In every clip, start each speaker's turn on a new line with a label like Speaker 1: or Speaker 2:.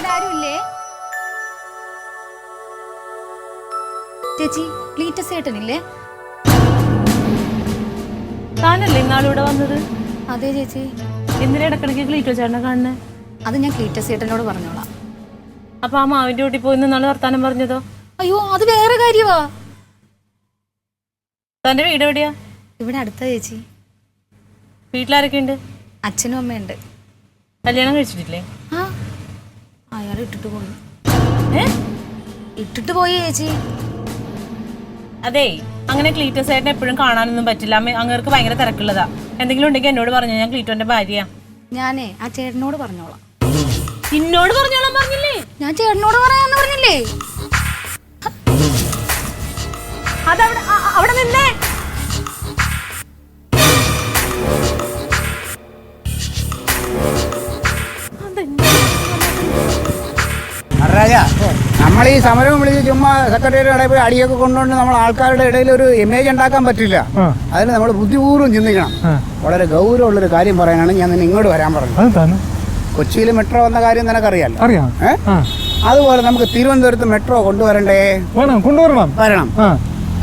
Speaker 1: ഇവിടെ ആരുമില്ലേ? ചേച്ചി ക്ലീറ്റസ് ചേട്ടനില്ലേ?
Speaker 2: താനല്ലേ ഇന്നാളിവിടെ വന്നത്?
Speaker 1: അതെ ചേച്ചി.
Speaker 2: എന്തിനാ ഇടക്കിടയ്ക്ക് ക്ലീറ്റസ് ചേട്ടനെ കാണുന്നേ?
Speaker 1: അത് ഞാൻ ക്ലീറ്റസ് ചേട്ടനോട് പറഞ്ഞോളാം.
Speaker 2: അപ്പൊ ആ മാവിന്റെ വീട്ടിൽ പോയി നിന്നാള് വർത്താനം പറഞ്ഞതോ?
Speaker 1: അയ്യോ അത് വേറെ കാര്യവാ.
Speaker 2: തന്റെ വീട് എവിടെയാ?
Speaker 1: ഇവിടെ അടുത്ത ചേച്ചി.
Speaker 2: വീട്ടിലാരൊക്കെ ഉണ്ട്?
Speaker 1: അച്ഛനും അമ്മയുണ്ട്.
Speaker 2: കല്യാണം കഴിച്ചിട്ടില്ലേ?
Speaker 1: ആ അയാൾ ഇട്ടിട്ട് പോയി. ഇട്ടിട്ട് പോയി ചേച്ചി.
Speaker 2: അതെ, അങ്ങനെ ക്ലീറ്റസ് ചേട്ടനെ എപ്പോഴും കാണാനൊന്നും പറ്റില്ല. അങ്ങേർക്ക് ഭയങ്കര തിരക്കുള്ളതാ. എന്തെങ്കിലും ഉണ്ടെങ്കിൽ എന്നോട് പറഞ്ഞു. ഞാൻ ക്ലീറ്റോന്റെ ഭാര്യയാ.
Speaker 1: ഞാനേ ആ ചേട്ടനോട് പറഞ്ഞോളാം.
Speaker 2: എന്നോട് പറഞ്ഞോളാം പറഞ്ഞില്ലേ?
Speaker 1: ഞാൻ ചേട്ടനോട് പറയാന്ന് പറഞ്ഞില്ലേ?
Speaker 2: അതവിടെ അവിടെ നിന്നേ.
Speaker 3: നമ്മൾ ഈ സമരം വിളിച്ച് ചുമ്മാ സെക്രട്ടറിയുടെ ഇടയിൽ പോയി അടിയൊക്കെ കൊണ്ടുകൊണ്ട് നമ്മൾ ആൾക്കാരുടെ ഇടയിൽ ഒരു ഇമേജ് ഉണ്ടാക്കാൻ പറ്റില്ല. അതിന് നമ്മൾ ബുദ്ധിപൂർവ്വം ചിന്തിക്കണം. വളരെ ഗൗരവമുള്ളൊരു കാര്യം പറയാനാണ് ഞാൻ നിന്നെ ഇങ്ങോട്ട് വരാൻ പറഞ്ഞത്. കൊച്ചിയിൽ മെട്രോ വന്ന കാര്യം നിനക്കറിയാലോ. അതുപോലെ നമുക്ക് തിരുവനന്തപുരത്ത് മെട്രോ കൊണ്ടുവരണ്ടേ? വരണം.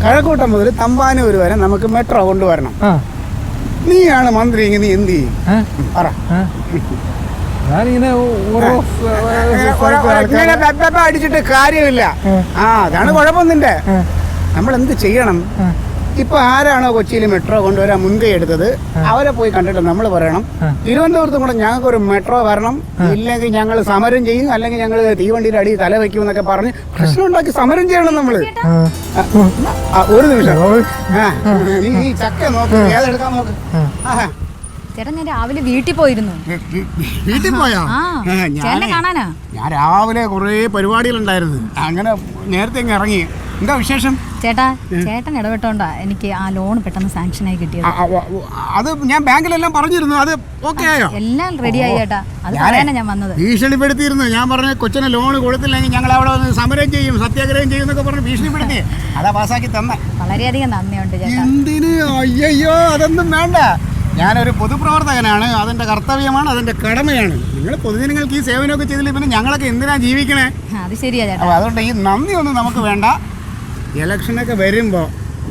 Speaker 3: കഴക്കൂട്ടം മുതൽ തമ്പാനൂർ വരെ നമുക്ക് മെട്രോ കൊണ്ടുവരണം. നീയാണ് മന്ത്രി, നീ എന്ത് ചെയ്യും? പറ. അടിച്ചിട്ട് കാര്യമില്ല. അതാണ് കുഴപ്പം നിന്റെ. നമ്മൾ എന്ത് ചെയ്യണം? ഇപ്പൊ ആരാണോ കൊച്ചിയിൽ മെട്രോ കൊണ്ടുവരാൻ മുൻകൈ എടുത്തത് അവരെ പോയി കണ്ടിട്ട് നമ്മൾ പറയണം, തിരുവനന്തപുരത്തും കൂടെ ഞങ്ങൾക്ക് ഒരു മെട്രോ വരണം, ഇല്ലെങ്കിൽ ഞങ്ങൾ സമരം ചെയ്യും, അല്ലെങ്കിൽ ഞങ്ങൾ തീവണ്ടിയുടെ അടി തല വെക്കും എന്നൊക്കെ പറഞ്ഞ് പ്രശ്നം ഉണ്ടാക്കി സമരം ചെയ്യണം നമ്മള്. ഒരു നിമിഷം, നീ ഈ ചക്ക നോക്ക്, ഏതെടുക്കാൻ നോക്ക്.
Speaker 1: ചേട്ടാ ഞാൻ രാവിലെ വീട്ടിൽ പോയിരുന്നു.
Speaker 3: വീട്ടിൽ പോയാ?
Speaker 1: കാണാനാ.
Speaker 3: ഞാൻ രാവിലെ കുറേ പരിപാടികളുണ്ടായിരുന്നു, അങ്ങനെ നേരത്തെ ഇങ്ങ് ഇറങ്ങി. എന്താ വിശേഷം?
Speaker 1: ചേട്ടൻ ഇടപെട്ടോണ്ടാ എനിക്ക് ആ ലോൺ പെട്ടെന്ന് സാങ്ഷൻ ആയി കിട്ടിയത്.
Speaker 3: അത് ഞാൻ ബാങ്കിലെല്ലാം പറഞ്ഞിരുന്നു. അത് ഓക്കെ ആയോ?
Speaker 1: എല്ലാം റെഡി ആയി ചേട്ടാ. അത് പറയാനാ ഞാൻ വന്നത്.
Speaker 3: ഭീഷണിപ്പെടുത്തിയിരുന്നു. ഞാൻ പറഞ്ഞ കൊച്ചിന് ലോൺ കൊടുത്തില്ലെങ്കിൽ ഞങ്ങൾ അവിടെ വന്ന് സമരം ചെയ്യും, സത്യാഗ്രഹം ചെയ്യും എന്നൊക്കെ പറഞ്ഞ് ഭീഷണിപ്പെടുത്തി. അതാ പാസ്സാക്കി തന്നെ.
Speaker 1: വളരെയധികം നന്ദിയുണ്ട് ചേട്ടാ.
Speaker 3: എന്തിന്? അയ്യോ അതൊന്നും വേണ്ട. ഞാനൊരു പൊതുപ്രവർത്തകനാണ്, അതെൻ്റെ കർത്തവ്യമാണ്, അതെൻ്റെ കടമയാണ്. നിങ്ങൾ പൊതുജനങ്ങൾക്ക് ഈ സേവനമൊക്കെ ചെയ്തില്ല പിന്നെ ഞങ്ങളൊക്കെ എന്തിനാ ജീവിക്കണേ?
Speaker 1: അത് ശരിയാ ചേട്ടാ.
Speaker 3: അപ്പോൾ അതുകൊണ്ട് ഈ നന്ദി ഒന്നും നമുക്ക് വേണ്ട. ഇലക്ഷനൊക്കെ വരുമ്പോൾ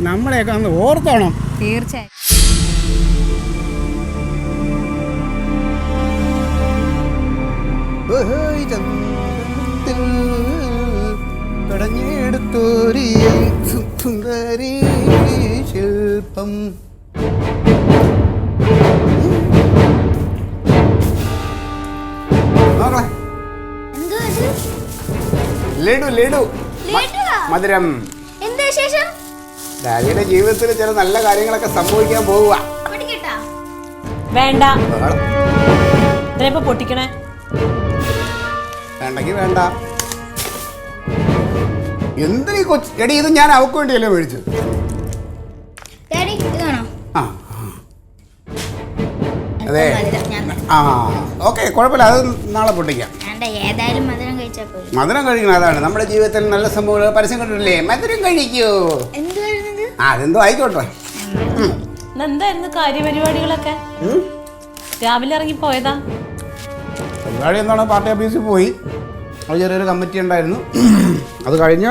Speaker 3: നമ്മളെയൊക്കെ ഒന്ന് ഓർത്തോണം.
Speaker 1: തീർച്ചയായും.
Speaker 3: കടഞ്ഞെടുത്തോരി സുന്ദരി ശില്പം. ലഡു ലഡു മധുരം. ഡാഡിയുടെ ജീവിതത്തിൽ ചില നല്ല കാര്യങ്ങളൊക്കെ സംഭവിക്കാൻ പോവുക.
Speaker 2: വേണ്ട പൊട്ടിക്കണേ.
Speaker 3: വേണ്ടെങ്കിൽ വേണ്ട. എന്തിനീ കൊച്ചു എടി, ഇത് ഞാൻ അവക്ക് വേണ്ടിയല്ലേ മേടിച്ചത്. അതെ ഓക്കെ, കുഴപ്പമില്ല, അത് നാളെ പൊട്ടിക്കാം. മധുരം കഴിക്കണം, അതാണ് നമ്മുടെ ജീവിതത്തിൽ നല്ല സംഭവങ്ങൾ. പരസ്യം കണ്ടിട്ടില്ലേ? മധുരം കഴിക്കൂ. അതെന്തോ ആയിക്കോട്ടെ.
Speaker 2: എന്തായിരുന്നു കാര്യപരിപാടികളൊക്കെ? രാവിലെ ഇറങ്ങി പോയതാ?
Speaker 3: പരിപാടി എന്താണ്, പാർട്ടി ഓഫീസിൽ പോയി. അത് ചെറിയൊരു കമ്മിറ്റി ഉണ്ടായിരുന്നു. അത് കഴിഞ്ഞ്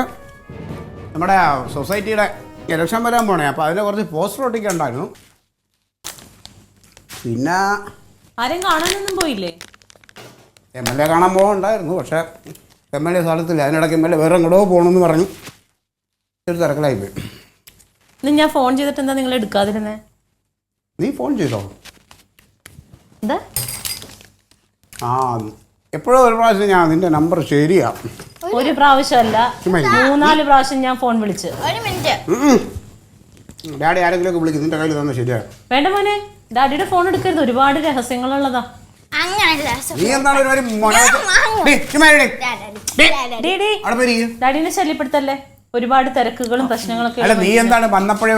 Speaker 3: നമ്മുടെ സൊസൈറ്റിയുടെ ഇലക്ഷൻ വരാൻ പോണേ, അപ്പോൾ അതിന് കുറച്ച് പോസ്റ്റർ ഒട്ടിക്കുണ്ടായിരുന്നു. പിന്നെ
Speaker 2: ആരും കാണാനൊന്നും പോയില്ലേ?
Speaker 3: MLA കാണാൻ പോകണ്ടായിരുന്നു, പക്ഷേ MLA സ്ഥലത്തില്ല. അതിനിടയ്ക്ക് MLA വേറെ എങ്ങോട്ടോ പോകണമെന്ന് പറഞ്ഞു. ഒരു തിരക്കിലായിപ്പോയി.
Speaker 2: ഞാൻ ഫോൺ ചെയ്തിട്ട് എന്താ നിങ്ങൾ എടുക്കാതിരുന്നേ?
Speaker 3: നീ ഫോൺ ചെയ്തോ?
Speaker 2: എന്താ?
Speaker 3: എപ്പോഴോ ഒരു പ്രാവശ്യം ഞാൻ നിന്റെ നമ്പർ ശരിയാ.
Speaker 2: ഒരു പ്രാവശ്യമല്ല, 3-4 പ്രാവശ്യം ഞാൻ ഫോൺ വിളിച്ച്.
Speaker 3: ഡാഡി ആരെങ്കിലും വിളിക്കും, നിന്റെ കയ്യിൽ തന്നെ ശരിയാ.
Speaker 2: വേണ്ട മോനെ, ഡാഡിയുടെ ഫോൺ എടുക്കരുത്, ഒരുപാട് രഹസ്യങ്ങളുള്ളതാ. ഡാഡിനെ ശല്യപ്പെടുത്തല്ലേ, ഒരുപാട് തിരക്കുകളും പ്രശ്നങ്ങളൊക്കെ.
Speaker 3: നീ എന്താണ് വന്നപ്പോഴേ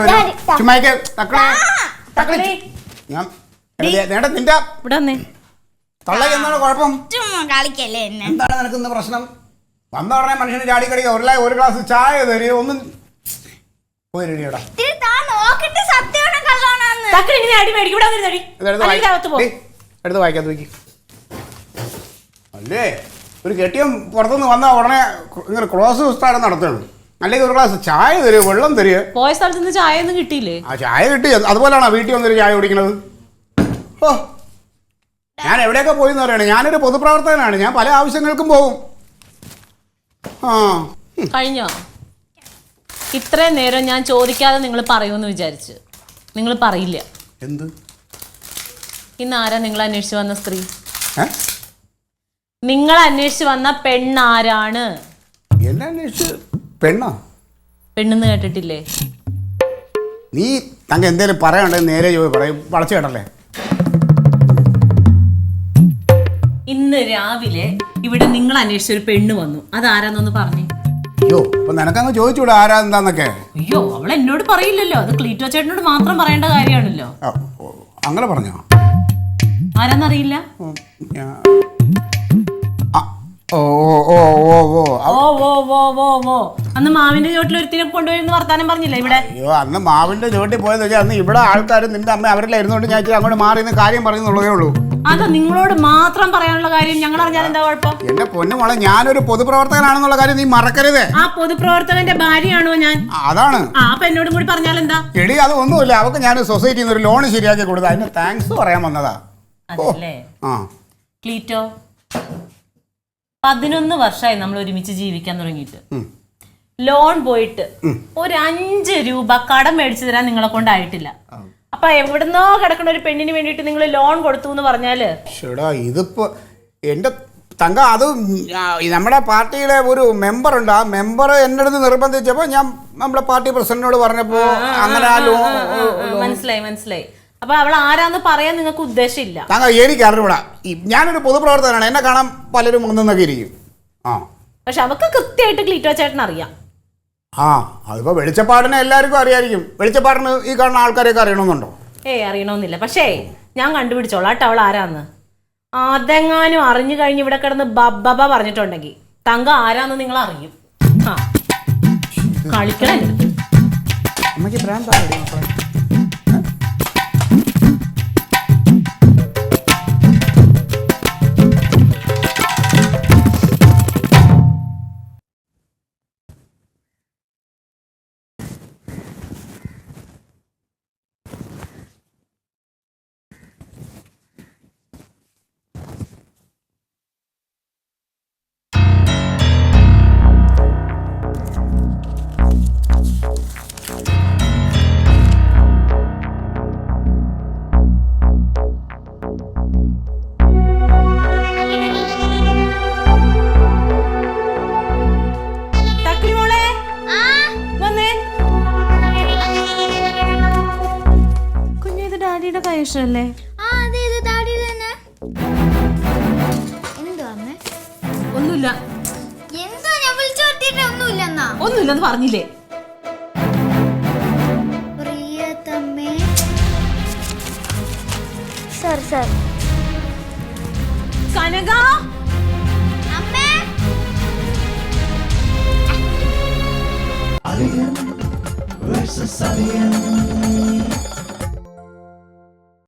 Speaker 3: എന്താണ് കുഴപ്പം? എന്താണ് നിനക്കുന്ന പ്രശ്നം? വന്ന ഉടനെ മനുഷ്യന് ചാടി കടിക്കുക, ഒരു ഗ്ലാസ് ചായ തരിക, ഒന്നും പോയി റെഡിയാടാ. എടുത്ത് വായിക്കാൻ നോക്കി അല്ലേ? ഒരു കെട്ടിയം പുറത്തുനിന്ന് വന്നാൽ ഉടനെ ഇങ്ങനെ ക്രോസ് വിസ്താരം നടത്തുകയാണ്. അല്ലെങ്കിൽ ഒരു ഗ്ലാസ് ചായ തരുക, വെള്ളം തരിക.
Speaker 2: പോയ സ്ഥലത്ത് നിന്ന് ചായ ഒന്നും കിട്ടിയില്ലേ?
Speaker 3: ആ ചായ കിട്ടി. അതുപോലെയാണോ വീട്ടിൽ വന്നൊരു ചായ കുടിക്കുന്നത്? ഓ, ഞാൻ എവിടെയൊക്കെ പോയി എന്ന് പറയണേ. ഞാനൊരു പൊതുപ്രവർത്തകനാണ്. ഞാൻ പല ആവശ്യങ്ങൾക്കും പോകും. ആ,
Speaker 2: കഴിഞ്ഞോ? ഇത്രയും നേരം ഞാൻ ചോദിക്കാതെ നിങ്ങൾ പറയുമെന്ന് വിചാരിച്ച്. നിങ്ങൾ പറയില്ല.
Speaker 3: എന്ത്?
Speaker 2: ഇന്ന് ആരാ നിങ്ങൾ അന്വേഷിച്ച് വന്ന സ്ത്രീ? നിങ്ങൾ അന്വേഷിച്ച് വന്ന പെണ്ണാരാണ്?
Speaker 3: എന്നെ അന്വേഷിച്ച് പെണ്ണോ?
Speaker 2: പെണ്ണെന്ന് കേട്ടിട്ടില്ലേ?
Speaker 3: നീ തങ്ക എന്തേലും പറയണ്ടേ നേരെ പറയും, വളച്ചു കേട്ടല്ലേ.
Speaker 2: ഇന്ന് രാവിലെ ഇവിടെ നിങ്ങൾ അന്വേഷിച്ച ഒരു പെണ്ണ് വന്നു. അതാരാന്നൊന്ന് പറഞ്ഞു.
Speaker 3: അയ്യോ, അപ്പൊ നിനക്കങ്ങ് ചോദിച്ചൂടെ ആരാ എന്താന്നൊക്കെ?
Speaker 2: അയ്യോ, അവൾ എന്നോട് പറയില്ലല്ലോ. അത് ക്ലീറ്റോ ചേട്ടനോട് മാത്രം പറയേണ്ട കാര്യമാണല്ലോ.
Speaker 3: അങ്ങനെ പറഞ്ഞോ?
Speaker 2: ആരാന്നറിയില്ല? അന്ന് മാവിന്റെ ചോട്ടിൽ ഒരുത്തിനെ കൊണ്ടുപോയി വർത്താനം പറഞ്ഞില്ല ഇവിടെ?
Speaker 3: അയ്യോ, അന്ന് മാവിന്റെ ചോട്ടിൽ പോയെന്ന് വെച്ചാൽ അന്ന് ഇവിടെ ആൾക്കാർ നിന്റെ അമ്മ അവരെല്ലാം ഇരുന്നുകൊണ്ട് ഞാൻ അങ്ങോട്ട് മാറി കാര്യം പറയുന്നുള്ളതേ ഉള്ളൂ.
Speaker 2: അതാ നിങ്ങളോട് മാത്രം പറയാനുള്ള കാര്യം ഞങ്ങൾ അറിഞ്ഞാൽ എന്താ കുഴപ്പം?
Speaker 3: എന്റെ പൊന്നു മോളെ, ഞാനൊരു പൊതുപ്രവർത്തകനാണെന്നുള്ള കാര്യം നീ മറക്കരുത്.
Speaker 2: ആ പൊതുപ്രവർത്തകന്റെ ഭാര്യയാണോ ഞാൻ?
Speaker 3: അതാണ്.
Speaker 2: അപ്പൊ എന്നോടും കൂടി പറഞ്ഞാൽ എന്താ? എടി,
Speaker 3: അത് ഒന്നുമില്ല. അവക്ക് ഞാൻ സൊസൈറ്റിയിൽ നിന്ന് ഒരു ലോൺ ശരിയാക്കി കൊടുത്തു. അതിന് താങ്ക്സ് പറയാൻ വന്നതാ.
Speaker 2: ക്ലീറ്റോ, 11 വർഷമായി നമ്മൾ ഒരുമിച്ച് ജീവിക്കാൻ തുടങ്ങിയിട്ട്. ലോൺ പോയിട്ട് ഒരു 5 രൂപ കടം മേടിച്ചു തരാൻ നിങ്ങളെ കൊണ്ടായിട്ടില്ല. അപ്പൊ എവിടുന്നോ കിടക്കുന്ന ഒരു പെണ്ണിന് വേണ്ടിയിട്ട് നിങ്ങൾ ലോൺ കൊടുത്തു എന്ന് പറഞ്ഞാല്
Speaker 3: ഇതിപ്പോ എന്റെ തങ്ക, അത് നമ്മുടെ പാർട്ടിയിലെ ഒരു മെമ്പർ ഉണ്ട്. ആ മെമ്പർ എന്റെ അടുത്ത് നിർബന്ധിച്ചപ്പോ ഞാൻ നമ്മുടെ പാർട്ടി പ്രസിഡന്റിനോട് പറഞ്ഞപ്പോ അങ്ങനെ ആ ലോൺ.
Speaker 2: മനസ്സിലായി. അപ്പൊ അവൾ ആരാന്ന് പറയാൻ നിങ്ങൾക്ക് ഉദ്ദേശമില്ല?
Speaker 3: തങ്ക, എനിക്ക് അറിഞ്ഞൂടാ. ഞാനൊരു പൊതുപ്രവർത്തകനാണ്. എന്നെ കാണാൻ പലരും മുന്നൊക്കെ ഇരിക്കും.
Speaker 2: പക്ഷെ അവക്ക് കൃത്യമായിട്ട് ക്ലീറ്റോ ചേട്ടൻ അറിയാം.
Speaker 3: അതിപ്പോ വെളിച്ചപ്പാടിനെ എല്ലാവർക്കും അറിയായിരിക്കും. വെളിച്ചപ്പാടിന് ഈ കാണുന്ന ആൾക്കാരെയൊക്കെ അറിയണമെന്നുണ്ടോ?
Speaker 2: അറിയണമെന്നില്ല. പക്ഷേ ഞാൻ കണ്ടുപിടിച്ചോളാം കേട്ടോ അവൾ ആരാന്ന്. അതെങ്ങാനും അറിഞ്ഞു കഴിഞ്ഞ് ഇവിടെ കിടന്ന് ബബ്ബ പറഞ്ഞിട്ടുണ്ടെങ്കിൽ തങ്ക ആരാന്ന് നിങ്ങൾ അറിയും. കളിക്കണേ. ല്ലേ? ഒന്നുമില്ല. ഒന്നുമില്ലെന്ന് പറഞ്ഞില്ലേ? കനക,
Speaker 4: Alien versus Alien.